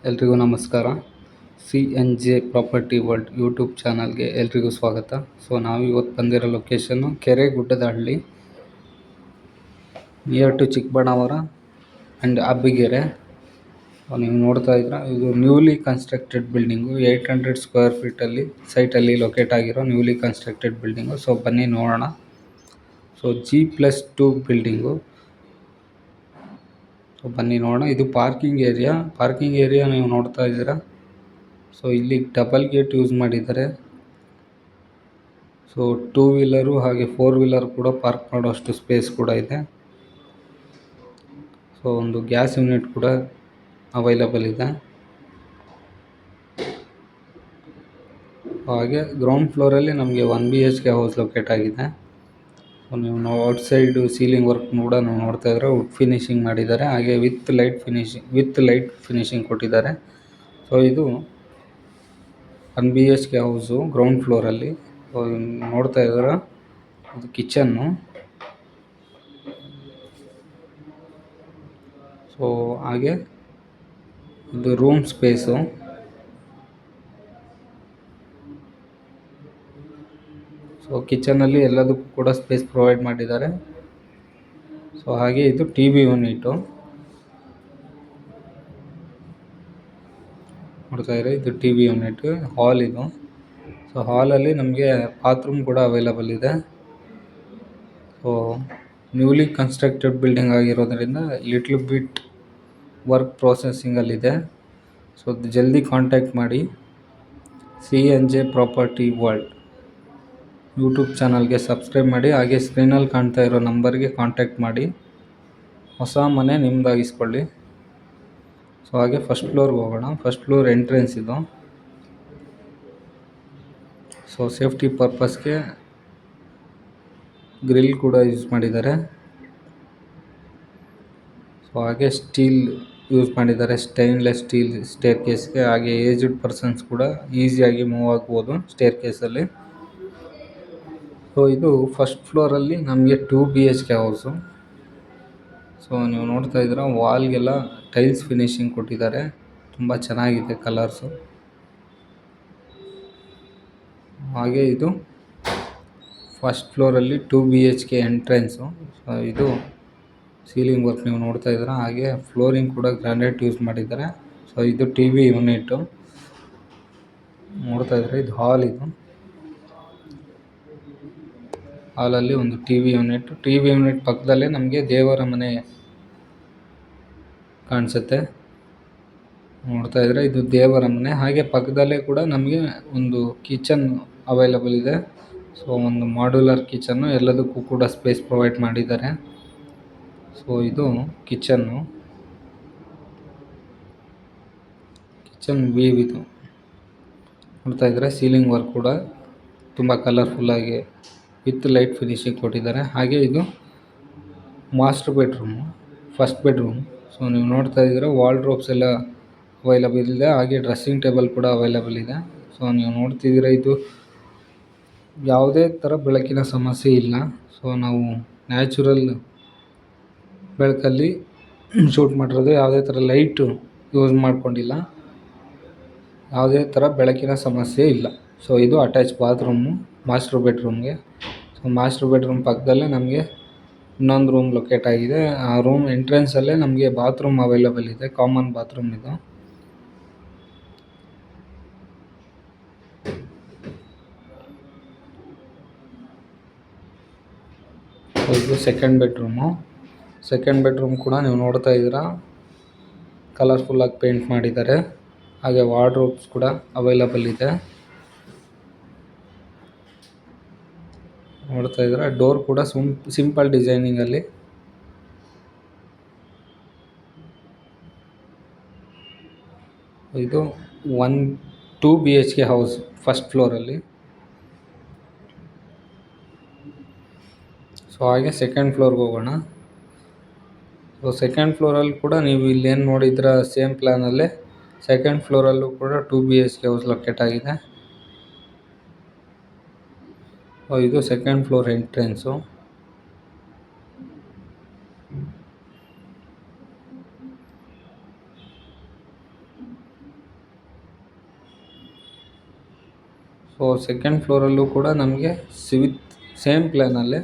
ಎಲ್ರಿಗೂ ನಮಸ್ಕಾರ. C N J property world YouTube ಚಾನಲ್ಗೆ ಎಲ್ರಿಗೂ ಸ್ವಾಗತ. ನಾವಿವತ್ತು ಬಂದಿರೋ location Keregudadahalli, near to Chikkaballapura and Abbigere. ನೀವು ನೋಡ್ತಾ ಇದ್ದೀರಾ, ಇದು ನ್ಯೂಲಿ ಕನ್ಸ್ಟ್ರಕ್ಟೆಡ್ ಬಿಲ್ಡಿಂಗು. 800 ಸ್ಕ್ವೇರ್ ಫೀಟಲ್ಲಿ ಸೈಟಲ್ಲಿ ಲೊಕೇಟ್ ಆಗಿರೋ ನ್ಯೂಲಿ ಕನ್ಸ್ಟ್ರಕ್ಟೆಡ್ ಬಿಲ್ಡಿಂಗು. ಬನ್ನಿ ನೋಡೋಣ. G+2 building. ಬನ್ನಿ ನೋಡೋಣ. ಇದು ಪಾರ್ಕಿಂಗ್ ಏರಿಯಾ ನೀವು ನೋಡ್ತಾ ಇದ್ದೀರಾ. ಇಲ್ಲಿ ಡಬಲ್ ಗೇಟ್ ಯೂಸ್ ಮಾಡಿದ್ದಾರೆ. 2 ವೀಲರು ಹಾಗೆ 4 ವೀಲರ್ ಕೂಡ ಪಾರ್ಕ್ ಮಾಡೋಷ್ಟು ಸ್ಪೇಸ್ ಕೂಡ ಇದೆ. ಒಂದು ಗ್ಯಾಸ್ ಯೂನಿಟ್ ಕೂಡ ಅವೈಲಬಲ್ ಇದೆ. ಹಾಗೆ ಗ್ರೌಂಡ್ ಫ್ಲೋರಲ್ಲಿ ನಮಗೆ 1 BHK ಹೌಸ್ ಲೊಕೇಟ್ ಆಗಿದೆ. ನೀವು ಔಟ್ ಸೈಡ್ ಸೀಲಿಂಗ್ ವರ್ಕ್ ಕೂಡ ನೀವು ನೋಡ್ತಾ ಇದ್ರೆ ವುಡ್ ಫಿನಿಶಿಂಗ್ ಮಾಡಿದ್ದಾರೆ. ಹಾಗೆ ವಿತ್ ಲೈಟ್ ಫಿನಿಶಿಂಗ್ ಕೊಟ್ಟಿದ್ದಾರೆ. ಇದು 1 BHK ಹೌಸು ಗ್ರೌಂಡ್ ಫ್ಲೋರಲ್ಲಿ. ನೋಡ್ತಾ ಇದ್ದೀರಾ, ಇದು ಕಿಚನ್ನು. ಹಾಗೆ ಇದು ರೂಮ್ ಸ್ಪೇಸು. ಕಿಚನಲ್ಲಿ ಎಲ್ಲದಕ್ಕೂ ಕೂಡ ಸ್ಪೇಸ್ ಪ್ರೊವೈಡ್ ಮಾಡಿದ್ದಾರೆ. ಹಾಗೆ ಇದು TV ಯೂನಿಟು ನೋಡ್ತಾ ಇದ್ದಾರೆ. ಇದು TV ಯೂನಿಟ್ ಹಾಲ್ ಇದು. ಹಾಲಲ್ಲಿ ನಮಗೆ ಬಾತ್ರೂಮ್ ಕೂಡ ಅವೈಲಬಲ್ ಇದೆ. ನ್ಯೂಲಿ ಕನ್ಸ್ಟ್ರಕ್ಟೆಡ್ ಬಿಲ್ಡಿಂಗ್ ಆಗಿರೋದ್ರಿಂದ ಲಿಟ್ಲ್ ಬಿಟ್ ವರ್ಕ್ ಪ್ರೊಸೆಸಿಂಗಲ್ಲಿದೆ. ಜಲ್ದಿ ಕಾಂಟ್ಯಾಕ್ಟ್ ಮಾಡಿ. CNJ ಪ್ರಾಪರ್ಟಿ ವರ್ಲ್ಡ್ ಯೂಟ್ಯೂಬ್ ಚಾನಲ್ಗೆ ಸಬ್ಸ್ಕ್ರೈಬ್ ಮಾಡಿ. ಹಾಗೆ ಸ್ಕ್ರೀನಲ್ಲಿ ಕಾಣ್ತಾ ಇರೋ ನಂಬರ್ಗೆ ಕಾಂಟ್ಯಾಕ್ಟ್ ಮಾಡಿ ಹೊಸ ಮನೆ ನಿಮ್ಮದಾಗಿಸ್ಕೊಳ್ಳಿ. ಹಾಗೆ ಫಸ್ಟ್ ಫ್ಲೋರ್ಗೆ ಹೋಗೋಣ. ಫಸ್ಟ್ ಫ್ಲೋರ್ ಎಂಟ್ರೆನ್ಸ್ ಇದು. ಸೇಫ್ಟಿ ಪರ್ಪಸ್ಗೆ ಗ್ರಿಲ್ ಕೂಡ ಯೂಸ್ ಮಾಡಿದ್ದಾರೆ. ಹಾಗೆ ಸ್ಟೀಲ್ ಯೂಸ್ ಮಾಡಿದ್ದಾರೆ, ಸ್ಟೈನ್ಲೆಸ್ ಸ್ಟೀಲ್ ಸ್ಟೇರ್ ಕೇಸ್ಗೆ. ಹಾಗೆ ಏಜ್ಡ್ ಪರ್ಸನ್ಸ್ ಕೂಡ ಈಸಿಯಾಗಿ ಮೂವ್ ಆಗ್ಬೋದು ಸ್ಟೇರ್ ಕೇಸಲ್ಲಿ. ಇದು ಫಸ್ಟ್ ಫ್ಲೋರಲ್ಲಿ ನಮಗೆ 2 BHK ಹೌಸು. ನೀವು ನೋಡ್ತಾ ಇದ್ದೀರಾ, ವಾಲ್ಗೆಲ್ಲ ಟೈಲ್ಸ್ ಫಿನಿಶಿಂಗ್ ಕೊಟ್ಟಿದ್ದಾರೆ. ತುಂಬ ಚೆನ್ನಾಗಿದೆ ಕಲರ್ಸು. ಹಾಗೆ ಇದು ಫಸ್ಟ್ ಫ್ಲೋರಲ್ಲಿ 2 BHK ಎಂಟ್ರೆನ್ಸು. ಇದು ಸೀಲಿಂಗ್ ವರ್ಕ್ ನೀವು ನೋಡ್ತಾ ಇದ್ದೀರಾ. ಹಾಗೆ ಫ್ಲೋರಿಂಗ್ ಕೂಡ ಗ್ರಾನೈಟ್ ಯೂಸ್ ಮಾಡಿದ್ದಾರೆ. ಇದು TV ಯೂನಿಟು ನೋಡ್ತಾ ಇದ್ದಾರೆ. ಇದು ಹಾಲ್. ಇದು ಹಾಲಲ್ಲಿ ಒಂದು TV ಯೂನಿಟ್ ಪಕ್ಕದಲ್ಲೇ ನಮಗೆ ದೇವರ ಮನೆ ಕಾಣಿಸುತ್ತೆ. ನೋಡ್ತಾ ಇದ್ರೆ ಇದು ದೇವರ ಮನೆ. ಹಾಗೆ ಪಕ್ಕದಲ್ಲೇ ಕೂಡ ನಮಗೆ ಒಂದು ಕಿಚನ್ ಅವೈಲಬಲ್ ಇದೆ. ಒಂದು ಮಾಡ್ಯುಲರ್ ಕಿಚನ್ನು, ಎಲ್ಲದಕ್ಕೂ ಕೂಡ ಸ್ಪೇಸ್ ಪ್ರೊವೈಡ್ ಮಾಡಿದ್ದಾರೆ. ಇದು ಕಿಚನ್ ವೀವ್. ಇದು ನೋಡ್ತಾ ಇದ್ರೆ ಸೀಲಿಂಗ್ ವರ್ಕ್ ಕೂಡ ತುಂಬ ಕಲರ್ಫುಲ್ಲಾಗಿ ವಿತ್ ಲೈಟ್ ಫಿನಿಶಿಂಗ್ ಕೊಟ್ಟಿದ್ದಾರೆ. ಹಾಗೆ ಇದು ಮಾಸ್ಟರ್ ಬೆಡ್ರೂಮು, ಫಸ್ಟ್ ಬೆಡ್ರೂಮ್. ನೀವು ನೋಡ್ತಾ ಇದ್ದೀರಾ, ವಾರ್ಡ್ರೋಬ್ಸ್ ಎಲ್ಲ ಅವೈಲಬಲ್ ಇದೆ. ಹಾಗೆ ಡ್ರೆಸ್ಸಿಂಗ್ ಟೇಬಲ್ ಕೂಡ ಅವೈಲಬಲ್ ಇದೆ. ನೀವು ನೋಡ್ತಿದ್ದೀರಾ, ಇದು ಯಾವುದೇ ಥರ ಬೆಳಕಿನ ಸಮಸ್ಯೆ ಇಲ್ಲ. ನಾವು ನ್ಯಾಚುರಲ್ ಬೆಳಕಲ್ಲಿ ಶೂಟ್ ಮಾಡಿರೋದು. ಯಾವುದೇ ಥರ ಲೈಟು ಯೂಸ್ ಮಾಡ್ಕೊಂಡಿಲ್ಲ. ಯಾವುದೇ ಥರ ಬೆಳಕಿನ ಸಮಸ್ಯೆ ಇಲ್ಲ. ಇದು ಅಟ್ಯಾಚ್ ಬಾತ್ರೂಮು ಮಾಸ್ಟರ್ ಬೆಡ್ರೂಮ್ಗೆ. ಮಾಸ್ಟರ್ ಬೆಡ್ರೂಮ್ ಪಕ್ಕದಲ್ಲೇ ನಮಗೆ ಇನ್ನೊಂದು ರೂಮ್ ಲೊಕೇಟ್ ಆಗಿದೆ. ಆ ರೂಮ್ ಎಂಟ್ರೆನ್ಸಲ್ಲೇ ನಮಗೆ ಬಾತ್ರೂಮ್ ಅವೈಲಬಲ್ ಇದೆ, ಕಾಮನ್ ಬಾತ್ರೂಮ್ ಇದು. ಇದು ಸೆಕೆಂಡ್ ಬೆಡ್ರೂಮ್ ಕೂಡ ನೀವು ನೋಡ್ತಾ ಇದ್ದೀರಾ, ಕಲರ್ಫುಲ್ಲಾಗಿ ಪೇಂಟ್ ಮಾಡಿದ್ದಾರೆ. ಹಾಗೆ ವಾರ್ಡ್ರೋಬ್ಸ್ ಕೂಡ ಅವೈಲಬಲ್ ಇದೆ. ನೋಡ್ತಾ ಇದ್ದೀರಾ, ಡೋರ್ ಕೂಡ ಸಿಂಪಲ್ ಡಿಸೈನಿಂಗಲ್ಲಿ. ಇದು 2 BHK ಹೌಸ್ ಫಸ್ಟ್ ಫ್ಲೋರಲ್ಲಿ. ಹಾಗೆ ಸೆಕೆಂಡ್ ಫ್ಲೋರ್ಗೆ ಹೋಗೋಣ. ಸೆಕೆಂಡ್ ಫ್ಲೋರಲ್ಲಿ ಕೂಡ ನೀವು ಇಲ್ಲೇನು ನೋಡಿದ್ರ ಸೇಮ್ ಪ್ಲ್ಯಾನಲ್ಲೇ ಸೆಕೆಂಡ್ ಫ್ಲೋರಲ್ಲೂ ಕೂಡ 2 BHK ಹೌಸ್ ಲೊಕೇಟ್ ಆಗಿದೆ. ಇದು second floor entrance. So second ಫ್ಲೋರಲ್ಲೂ ಕೂಡ ನಮಗೆ ಸೇಮ್ ಪ್ಲ್ಯಾನಲ್ಲೇ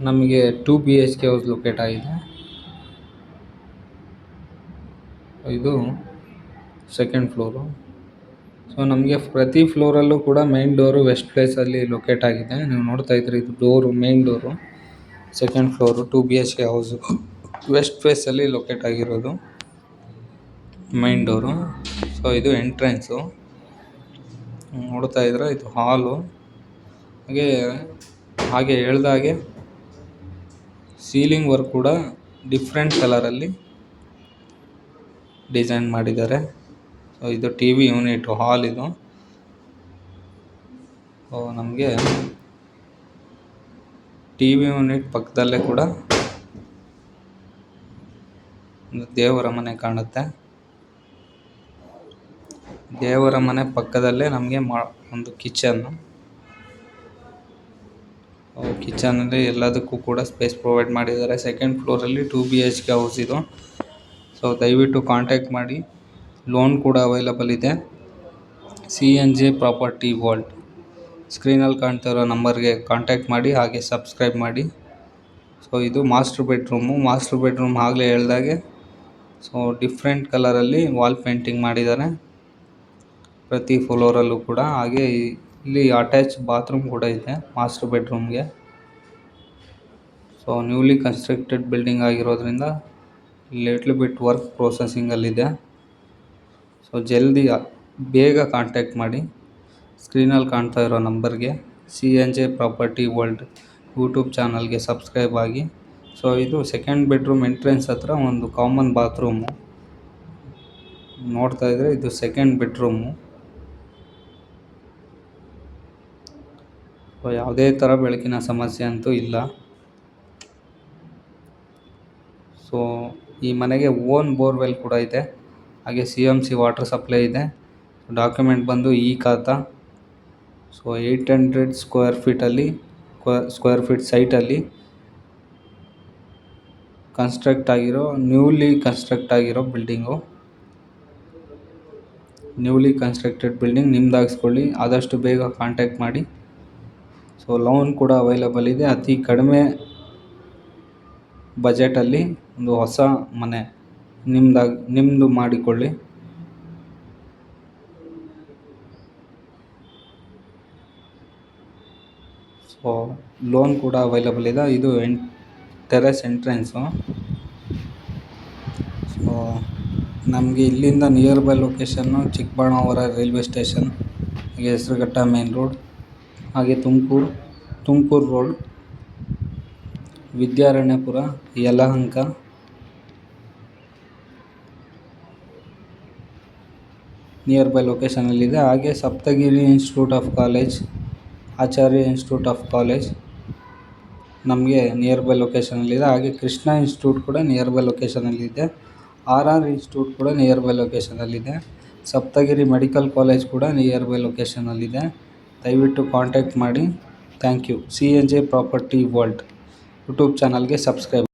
ನಮಗೆ 2 BHK ಹೌಸ್ ಲೊಕೇಟ್ ಆಗಿದೆ. ಇದು ಸೆಕೆಂಡ್ ಫ್ಲೋರು. ಸೊ ನಮಗೆ ಪ್ರತಿ ಫ್ಲೋರಲ್ಲೂ ಕೂಡ ಮೇನ್ ಡೋರು ವೆಸ್ಟ್ ಫೇಸಲ್ಲಿ ಲೊಕೇಟ್ ಆಗಿದೆ. ನೀವು ನೋಡ್ತಾ ಇದ್ರಿ, ಇದು door, main door, second floor 2 BHK house west ಫೇಸಲ್ಲಿ ಲೊಕೇಟ್ ಆಗಿರೋದು ಮೈನ್ ಡೋರು. ಸೊ ಇದು ಎಂಟ್ರೆನ್ಸು. ನೋಡ್ತಾ ಇದ್ರೆ ಇದು ಹಾಲು. ಹಾಗೆ ಹೇಳ್ದಾಗೆ ಸೀಲಿಂಗ್ ವರ್ಕ್ ಕೂಡ ಡಿಫ್ರೆಂಟ್ ಕಲರಲ್ಲಿ ಡಿಸೈನ್ ಮಾಡಿದ್ದಾರೆ. ಸೊ ಇದು TV ಯೂನಿಟು, ಹಾಲ್ ಇದು. ಸೊ ನಮಗೆ TV ಯೂನಿಟ್ ಪಕ್ಕದಲ್ಲೇ ಕೂಡ ಒಂದು ದೇವರ ಮನೆ ಕಾಣುತ್ತೆ. ದೇವರ ಮನೆ ಪಕ್ಕದಲ್ಲೇ ನಮಗೆ ಒಂದು ಕಿಚನ್ನು. ಕಿಚನಲ್ಲಿ ಎಲ್ಲದಕ್ಕೂ ಕೂಡ ಸ್ಪೇಸ್ ಪ್ರೊವೈಡ್ ಮಾಡಿದ್ದಾರೆ. ಸೆಕೆಂಡ್ ಫ್ಲೋರಲ್ಲಿ 2 BHK ಹೌಸ್ ಇದು. ಸೊ ದಯವಿಟ್ಟು ಕಾಂಟ್ಯಾಕ್ಟ್ ಮಾಡಿ. ಲೋನ್ ಕೂಡ ಅವೈಲಬಲ್ ಇದೆ. CNJ ಪ್ರಾಪರ್ಟಿ ವರ್ಲ್ಡ್ ಸ್ಕ್ರೀನಲ್ಲಿ ಕಾಣ್ತಾ ಇರೋ ನಂಬರ್ಗೆ ಕಾಂಟ್ಯಾಕ್ಟ್ ಮಾಡಿ, ಹಾಗೆ ಸಬ್ಸ್ಕ್ರೈಬ್ ಮಾಡಿ. ಸೊ ಇದು ಮಾಸ್ಟರ್ ಬೆಡ್ರೂಮ್ ಆಗಲೇ ಹೇಳ್ದಾಗೆ ಸೊ ಡಿಫ್ರೆಂಟ್ ಕಲರಲ್ಲಿ ವಾಲ್ ಪೇಂಟಿಂಗ್ ಮಾಡಿದ್ದಾರೆ ಪ್ರತಿ ಫ್ಲೋರಲ್ಲೂ ಕೂಡ. ಹಾಗೆ ಇಲ್ಲಿ ಅಟ್ಯಾಚ್ ಬಾತ್ರೂಮ್ ಕೂಡ ಇದೆ ಮಾಸ್ಟರ್ ಬೆಡ್ರೂಮ್ಗೆ. ಸೊ ನ್ಯೂಲಿ ಕನ್ಸ್ಟ್ರಕ್ಟೆಡ್ ಬಿಲ್ಡಿಂಗ್ ಆಗಿರೋದ್ರಿಂದ ಲಿಟ್ಲ್ ಬಿಟ್ ವರ್ಕ್ ಪ್ರೊಸೆಸಿಂಗಲ್ಲಿದೆ. ಸೊ ಜಲ್ದಿ ಬೇಗ ಕಾಂಟ್ಯಾಕ್ಟ್ ಮಾಡಿ. ಸ್ಕ್ರೀನಲ್ಲಿ ಕಾಣ್ತಾ ಇರೋ ನಂಬರ್ಗೆ CNJ ಪ್ರಾಪರ್ಟಿ ವರ್ಲ್ಡ್ ಯೂಟ್ಯೂಬ್ ಚಾನಲ್ಗೆ ಸಬ್ಸ್ಕ್ರೈಬ್ ಆಗಿ. ಸೊ ಇದು ಸೆಕೆಂಡ್ ಬೆಡ್ರೂಮ್ ಎಂಟ್ರೆನ್ಸ್ ಹತ್ರ ಒಂದು ಕಾಮನ್ ಬಾತ್ರೂಮು. ನೋಡ್ತಾ ಇದ್ರೆ ಇದು ಸೆಕೆಂಡ್ ಬೆಡ್ರೂಮು. ಸೊ ಯಾವುದೇ ಥರ ಬೆಳಕಿನ ಸಮಸ್ಯೆ ಅಂತೂ ಇಲ್ಲ. ಸೊ ಈ ಮನೆಗೆ ಓನ್ ಬೋರ್ವೆಲ್ ಕೂಡ ಇದೆ. ಹಾಗೆ CMC ವಾಟರ್ ಸಪ್ಲೈ ಇದೆ. ಡಾಕ್ಯುಮೆಂಟ್ ಬಂದು ಈ ಖಾತಾ. ಸೊ 800 ಸ್ಕ್ವೇರ್ ಫೀಟ್ ಸೈಟಲ್ಲಿ ನ್ಯೂಲಿ ಕನ್ಸ್ಟ್ರಕ್ಟ್ ಆಗಿರೋ ಬಿಲ್ಡಿಂಗು. ನ್ಯೂಲಿ ಕನ್ಸ್ಟ್ರಕ್ಟೆಡ್ ಬಿಲ್ಡಿಂಗ್ ನಿಮ್ದಾಗಿಸ್ಕೊಳ್ಳಿ. ಆದಷ್ಟು ಬೇಗ ಕಾಂಟ್ಯಾಕ್ಟ್ ಮಾಡಿ. ಸೊ ಲೋನ್ ಕೂಡ ಅವೈಲಬಲ್ ಇದೆ. ಅತಿ ಕಡಿಮೆ ಬಜೆಟಲ್ಲಿ ಒಂದು ಹೊಸ ಮನೆ ನಿಮ್ಮದು ಮಾಡಿಕೊಳ್ಳಿ. ಸೊ ಲೋನ್ ಕೂಡ ಅವೈಲಬಲ್ ಇದೆ. ಇದು ಟೆರೆಸ್ ಎಂಟ್ರೆನ್ಸು. ಸೊ ನಮಗೆ ಇಲ್ಲಿಂದ nearby location Chikkaballapura railway station, ಹಾಗೆ ಹೆಸರುಘಟ್ಟ ಮೇನ್ ರೋಡ್, ಹಾಗೆ Tumakuru road, Vidyaranyapura, Yelahanka, nearby ಲೊಕೇಶನಲ್ಲಿದೆ. ಹಾಗೆ Saptagiri institute of college, Acharya institute of college ನಮಗೆ ನಿಯರ್ ಬೈ ಲೊಕೇಶನಲ್ಲಿದೆ. ಹಾಗೆ ಕೃಷ್ಣ ಇನ್ಸ್ಟಿಟ್ಯೂಟ್ ಕೂಡ ನಿಯರ್ ಬೈ ಲೊಕೇಶನಲ್ಲಿದೆ. RR ಇನ್ಸ್ಟಿಟ್ಯೂಟ್ ಕೂಡ ನಿಯರ್ ಬೈ ಲೊಕೇಶನಲ್ಲಿದೆ. ಸಪ್ತಗಿರಿ ಮೆಡಿಕಲ್ ಕಾಲೇಜ್ ಕೂಡ ನಿಯರ್ ಬೈ ಲೊಕೇಶನಲ್ಲಿದೆ. ದಯವಿಟ್ಟು ಕಾಂಟ್ಯಾಕ್ಟ್ ಮಾಡಿ. Thank you. CNJ property world YouTube ಚಾನಲ್ಗೆ ಸಬ್ಸ್ಕ್ರೈಬ್